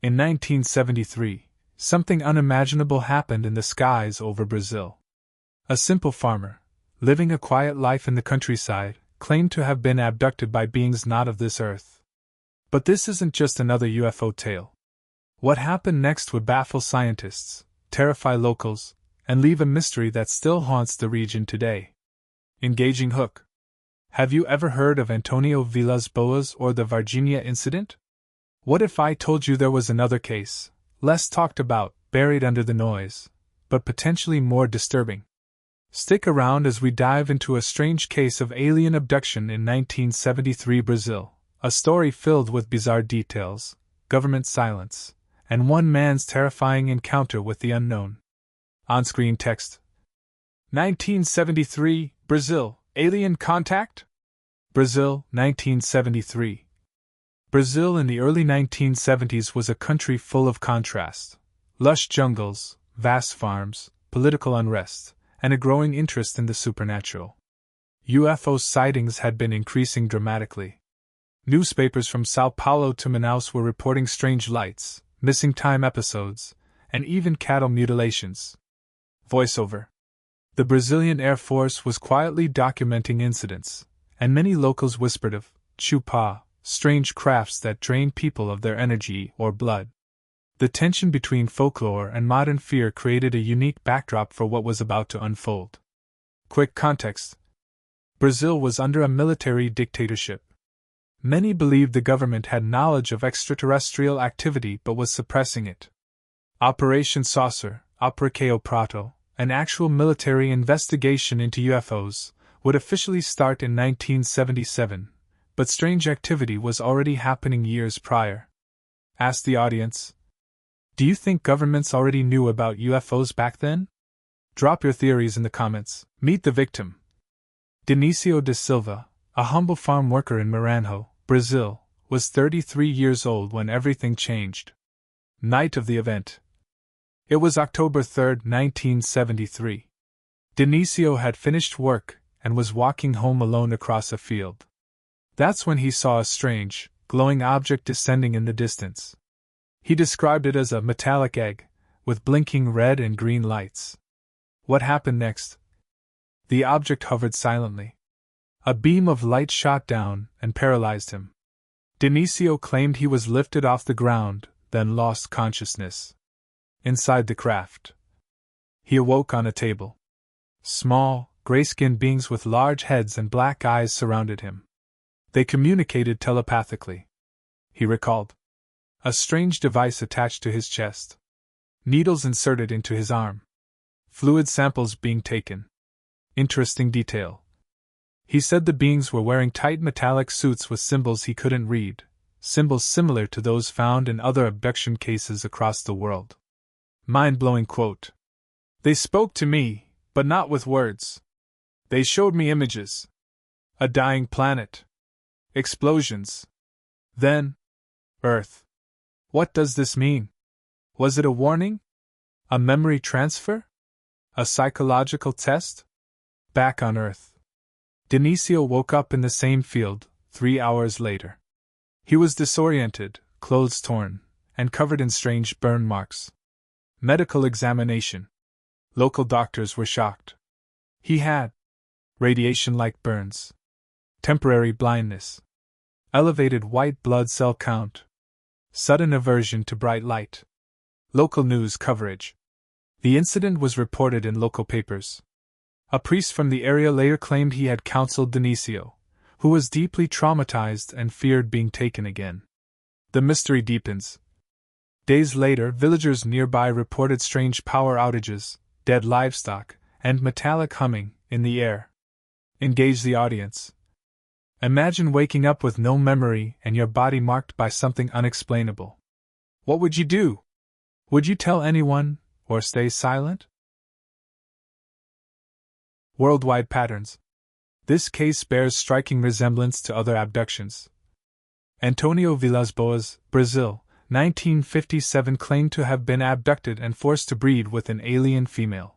In 1973, something unimaginable happened in the skies over Brazil. A simple farmer, living a quiet life in the countryside, claimed to have been abducted by beings not of this earth. But this isn't just another UFO tale. What happened next would baffle scientists, terrify locals, and leave a mystery that still haunts the region today. Engaging hook. Have you ever heard of Antonio Villas-Boas or the Varginha Incident? What if I told you there was another case, less talked about, buried under the noise, but potentially more disturbing? Stick around as we dive into a strange case of alien abduction in 1973 Brazil, a story filled with bizarre details, government silence, and one man's terrifying encounter with the unknown. On-screen text. 1973, Brazil, alien contact? Brazil, 1973. Brazil in the early 1970s was a country full of contrast. Lush jungles, vast farms, political unrest, and a growing interest in the supernatural. UFO sightings had been increasing dramatically. Newspapers from Sao Paulo to Manaus were reporting strange lights, missing time episodes, and even cattle mutilations. Voiceover. The Brazilian Air Force was quietly documenting incidents, and many locals whispered of chupa, strange crafts that drain people of their energy or blood. The tension between folklore and modern fear created a unique backdrop for what was about to unfold. Quick context. Brazil was under a military dictatorship. Many believed the government had knowledge of extraterrestrial activity but was suppressing it. Operation Saucer, Operação Prato, an actual military investigation into UFOs, would officially start in 1977, but strange activity was already happening years prior. Ask the audience. Do you think governments already knew about UFOs back then? Drop your theories in the comments. Meet the victim. Dionísio da Silva, a humble farm worker in Maranhão, Brazil, was 33 years old when everything changed. Night of the event. It was October 3, 1973. Dionísio had finished work and was walking home alone across a field. That's when he saw a strange, glowing object descending in the distance. He described it as a metallic egg, with blinking red and green lights. What happened next? The object hovered silently. A beam of light shot down and paralyzed him. Dionísio claimed he was lifted off the ground, then lost consciousness. Inside the craft, he awoke on a table. Small, gray-skinned beings with large heads and black eyes surrounded him. They communicated telepathically. He recalled. A strange device attached to his chest. Needles inserted into his arm. Fluid samples being taken. Interesting detail. He said the beings were wearing tight metallic suits with symbols he couldn't read, symbols similar to those found in other abduction cases across the world. Mind-blowing quote. They spoke to me, but not with words. They showed me images. A dying planet. Explosions. Then, Earth. What does this mean? Was it a warning? A memory transfer? A psychological test? Back on Earth. Dionísio woke up in the same field, 3 hours later. He was disoriented, clothes torn, and covered in strange burn marks. Medical examination. Local doctors were shocked. He had radiation-like burns, temporary blindness, elevated white blood cell count, sudden aversion to bright light. Local news coverage. The incident was reported in local papers. A priest from the area later claimed he had counseled Dionísio, who was deeply traumatized and feared being taken again. The mystery deepens. Days later, villagers nearby reported strange power outages, dead livestock, and metallic humming in the air. Engage the audience. Imagine waking up with no memory and your body marked by something unexplainable. What would you do? Would you tell anyone, or stay silent? Worldwide patterns. This case bears striking resemblance to other abductions. Antonio Villas-Boas, Brazil, 1957, claimed to have been abducted and forced to breed with an alien female.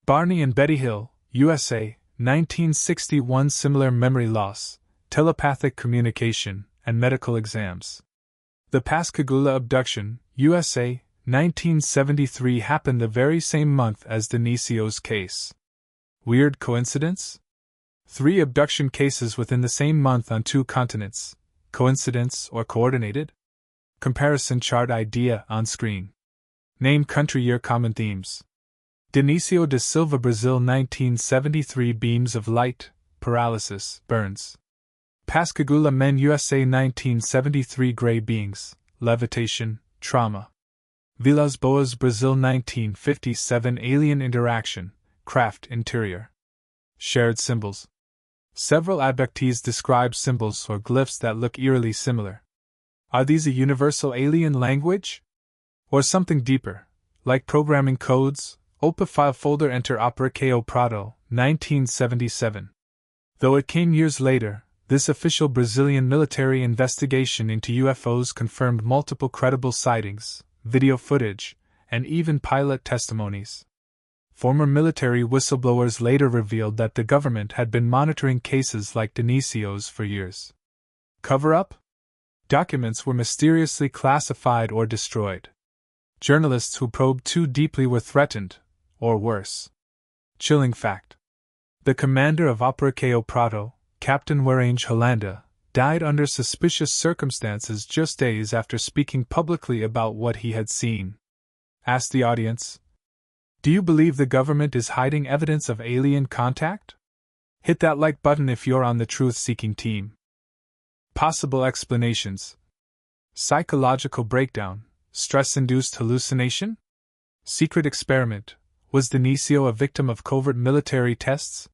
Barney Betty Hill, USA, 1961, similar memory loss, telepathic communication, and medical exams. The Pascagoula abduction, USA, 1973 happened the very same month as Dionísio's case. Weird coincidence? 3 abduction cases within the same month on 2 continents. Coincidence or coordinated? Comparison chart idea on screen. Name, country, year, common themes. Dionísio da Silva, Brazil, 1973. Beams of light, paralysis, burns. Pascagoula, Men, USA, 1973. Gray beings, levitation, trauma. Vilas Boas, Brazil, 1957. Alien interaction, craft interior. Shared symbols. Several abductees describe symbols or glyphs that look eerily similar. Are these a universal alien language? Or something deeper, like programming codes? Opa file folder, enter Opera Ko Prado, 1977. Though it came years later, this official Brazilian military investigation into UFOs confirmed multiple credible sightings, video footage, and even pilot testimonies. Former military whistleblowers later revealed that the government had been monitoring cases like Dionísio's for years. Cover-up? Documents were mysteriously classified or destroyed. Journalists who probed too deeply were threatened, or worse. Chilling fact. The commander of Opera Ko Prado, Captain Warange Holanda, died under suspicious circumstances just days after speaking publicly about what he had seen. Asked the audience, do you believe the government is hiding evidence of alien contact? Hit that like button if you're on the truth-seeking team. Possible explanations. Psychological breakdown, stress-induced hallucination? Secret experiment. Was Dionísio a victim of covert military tests?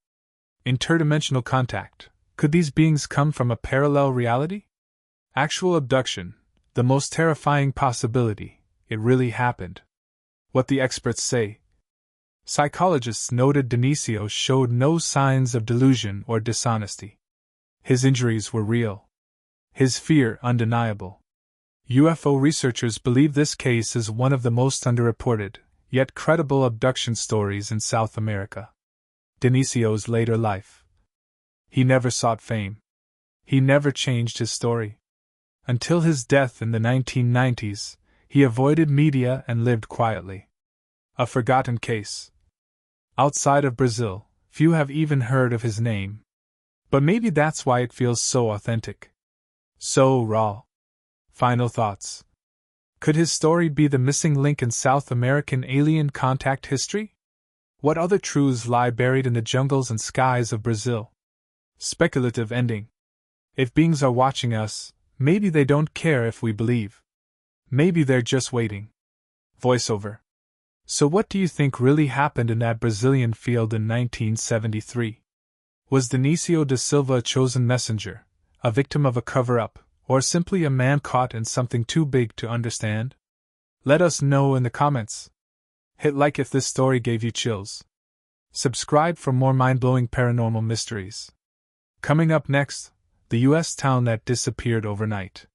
Interdimensional contact. Could these beings come from a parallel reality? Actual abduction. The most terrifying possibility. It really happened. What the experts say. Psychologists noted Dionísio showed no signs of delusion or dishonesty. His injuries were real. His fear undeniable. UFO researchers believe this case is one of the most underreported, yet credible abduction stories in South America. Dionísio's later life. He never sought fame. He never changed his story. Until his death in the 1990s, he avoided media and lived quietly. A forgotten case. Outside of Brazil, few have even heard of his name. But maybe that's why it feels so authentic. So raw. Final thoughts. Could his story be the missing link in South American alien contact history? What other truths lie buried in the jungles and skies of Brazil? Speculative ending. If beings are watching us, maybe they don't care if we believe. Maybe they're just waiting. Voiceover. So what do you think really happened in that Brazilian field in 1973? Was Dionísio da Silva a chosen messenger, a victim of a cover-up, or simply a man caught in something too big to understand? Let us know in the comments. Hit like if this story gave you chills. Subscribe for more mind-blowing paranormal mysteries. Coming up next, the U.S. town that disappeared overnight.